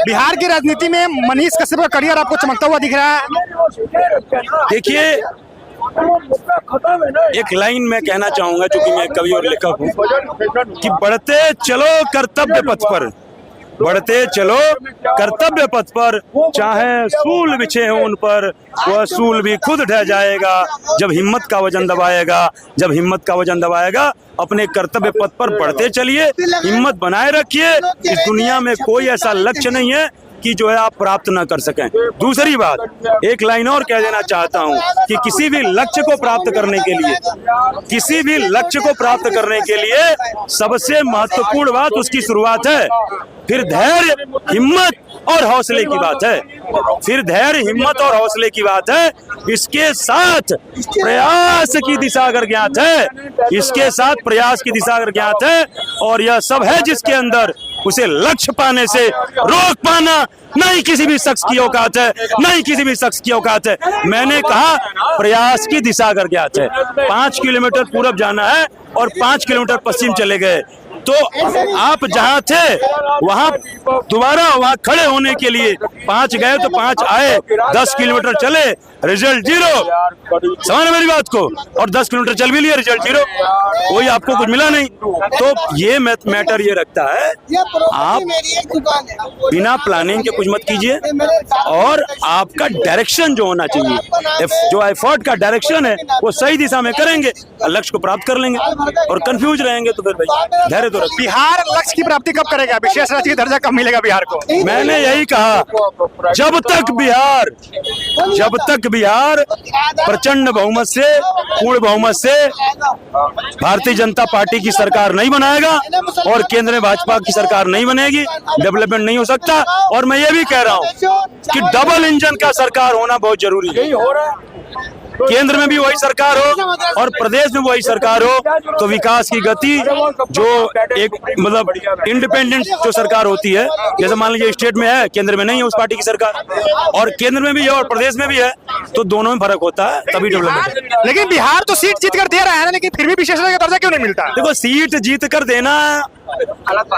बिहार की राजनीति में मनीष कश्यप का करियर आपको चमकता हुआ दिख रहा है? देखिए, एक लाइन मैं कहना चाहूंगा, चूंकि मैं कवि और लेखक हूं, कि बढ़ते चलो कर्तव्य पथ पर, बढ़ते चलो कर्तव्य पथ पर, चाहे सूल बिछे हो उन पर, वह सूल भी खुद ढह जाएगा जब हिम्मत का वजन दबाएगा। जब हिम्मत का वजन दबाएगा, अपने कर्तव्य पथ पर बढ़ते चलिए, हिम्मत बनाए रखिए। इस दुनिया में कोई ऐसा लक्ष्य नहीं है कि जो है आप प्राप्त ना कर सकें। दूसरी बात, एक लाइन और कह देना चाहता हूं कि किसी भी लक्ष्य को प्राप्त करने के लिए, किसी भी लक्ष्य को प्राप्त करने के लिए सबसे महत्वपूर्ण बात उसकी शुरुआत है, फिर धैर्य, हिम्मत और हौसले की बात है। फिर धैर्य, हिम्मत और हौसले की बात है। इसके साथ प्रयास की दिशा अगर ज्ञात है, इसके साथ प्रयास की दिशा अगर ज्ञात है, और यह सब है जिसके अंदर, उसे लक्ष्य पाने से रोक पाना नहीं किसी भी शख्स की औकात है, नहीं किसी भी शख्स की औकात है। मैंने कहा प्रयास की दिशा अगर ज्ञात है। 5 किलोमीटर पूरब जाना है और 5 किलोमीटर पश्चिम चले गए, तो आप जहां थे वहां दोबारा वहां खड़े होने के लिए 5 गए तो 5 आए, 10 किलोमीटर चले, रिजल्ट 0। समझ मेरी बात को? और 10 किलोमीटर चल भी लिए, रिजल्ट 0, कोई आपको कुछ मिला नहीं। तो ये मैटर ये रखता है, आप बिना प्लानिंग के कुछ मत कीजिए, और आपका डायरेक्शन जो होना चाहिए, जो एफर्ट का डायरेक्शन है, वो सही दिशा में करेंगे, लक्ष्य को प्राप्त कर लेंगे। और कंफ्यूज रहेंगे तो फिर भाई धैर्य तो रखिए। बिहार लक्ष्य की प्राप्ति कब करेगा? विशेष राज्य का दर्जा कब मिलेगा बिहार को? मैंने यही कहा, जब तक बिहार प्रचंड बहुमत से, पूर्ण बहुमत से भारतीय जनता पार्टी की सरकार नहीं बनाएगा और केंद्र में भाजपा की सरकार नहीं बनेगी, डेवलपमेंट नहीं हो सकता। और मैं ये भी कह रहा हूं कि डबल इंजन का सरकार होना बहुत जरूरी है। केंद्र में भी वही सरकार हो और प्रदेश में वही सरकार हो, तो विकास की गति जो एक मतलब इंडिपेंडेंट जो सरकार होती है, जैसे मान लीजिए स्टेट में है, केंद्र में नहीं है उस पार्टी की सरकार, और केंद्र में भी है और प्रदेश में भी है, तो दोनों में फर्क होता है, तभी डेवलपमेंट। लेकिन बिहार तो सीट जीत कर दे रहा है ना, लेकिन फिर भी विशेष राज्य का दर्जा क्यों नहीं मिलता? देखो, सीट जीत कर देना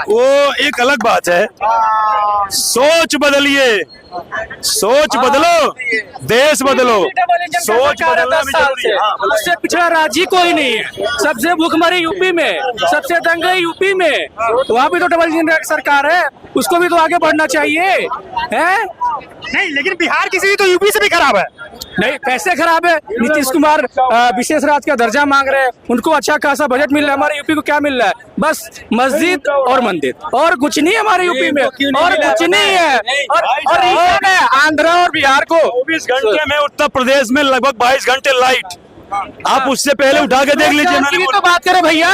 वो एक अलग बात है। सोच बदलिए, सोच बदलो, देश बदलो। सोच बदलना भी जरूरी है। उससे पिछड़ा राज्य कोई नहीं है, सबसे भूखमरी यूपी में, सबसे दंगे यूपी में, वहाँ भी तो डबल इंजन सरकार है, उसको भी तो आगे बढ़ना चाहिए है। नहीं, लेकिन बिहार किसी तो यूपी से भी खराब है। नहीं, कैसे खराब है? नीतीश कुमार विशेष राज्य का दर्जा मांग रहे हैं, उनको अच्छा खासा बजट मिल रहा है। हमारे यूपी को क्या मिल रहा है? बस मस्जिद और मंदिर, और कुछ नहीं है हमारे यूपी में, और कुछ नहीं है। और आंध्र और बिहार को 24 घंटे में, उत्तर प्रदेश में लगभग 22 घंटे लाइट, आप उससे पहले उठा के देख लीजिए। रोजगार की तो बात करें भैया,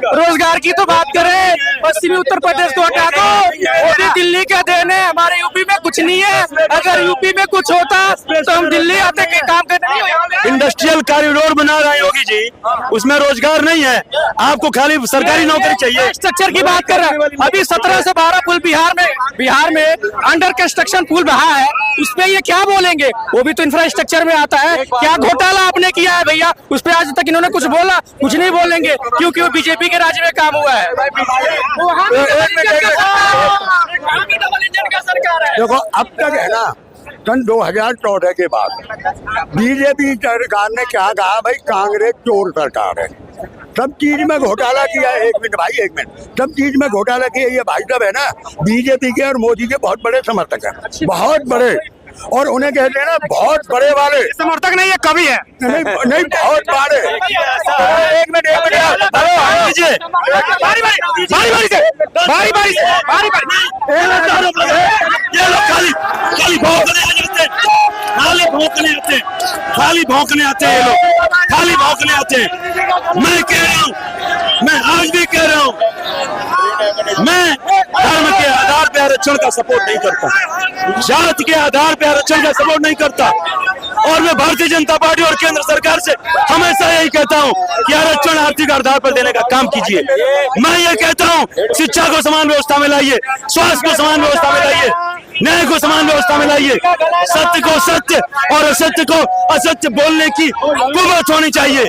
रोजगार की तो बात करें। पश्चिमी उत्तर प्रदेश को हटा दो, वो भी दिल्ली का देन है, हमारे यूपी में कुछ नहीं है। अगर यूपी में कुछ होता तो हम दिल्ली आते के काम करने। इंडस्ट्रियल कॉरिडोर बना रहे हैं योगी जी, उसमें रोजगार नहीं है, आपको खाली सरकारी नौकरी चाहिए। स्ट्रक्चर की बात कर रहे हैं, अभी 17 से 12 पुल बिहार में अंडर कंस्ट्रक्शन पुल बहा है, उसपे ये क्या बोलेंगे? वो भी तो इंफ्रास्ट्रक्चर में आता है। क्या घोटाला आपने किया है भैया? उस पे आज तक इन्होंने कुछ बोला? कुछ नहीं बोलेंगे, क्योंकि वो बीजेपी के राज्य में काम हुआ है। देखो, अब तक है ना, सन 2014 के बाद बीजेपी सरकार ने क्या कहा, भाई कांग्रेस चोर सरकार है, सब चीज में घोटाला किया है। एक मिनट, सब चीज में घोटाला किया। ये भाई साहब है ना, बीजेपी के और मोदी के बहुत बड़े समर्थक हैं, बहुत बड़े, और उन्हें कहते हैं ना बहुत बड़े वाले समर्थक नहीं है, कवि है। नहीं, बहुत बड़े। एक मिनट, ये लोग खाली भौंकने आते हैं, ये लोग खाली भौंकने आते हैं। मैं कह रहा हूँ, मैं आज भी कह रहा हूँ, मैं धर्म के आधार पे आरक्षण का सपोर्ट नहीं करता, जात के आधार पे आरक्षण का सपोर्ट नहीं करता, और मैं भारतीय जनता पार्टी और केंद्र सरकार से हमेशा यही कहता हूं कि आरक्षण आर्थिक आधार पर देने का काम कीजिए। मैं ये कहता हूं, शिक्षा को समान व्यवस्था में लाइए, स्वास्थ्य को समान व्यवस्था में लाइए, न्याय को समान व्यवस्था में लाइए, सत्य को सत्य और असत्य को असत्य बोलने की कुवत होनी चाहिए।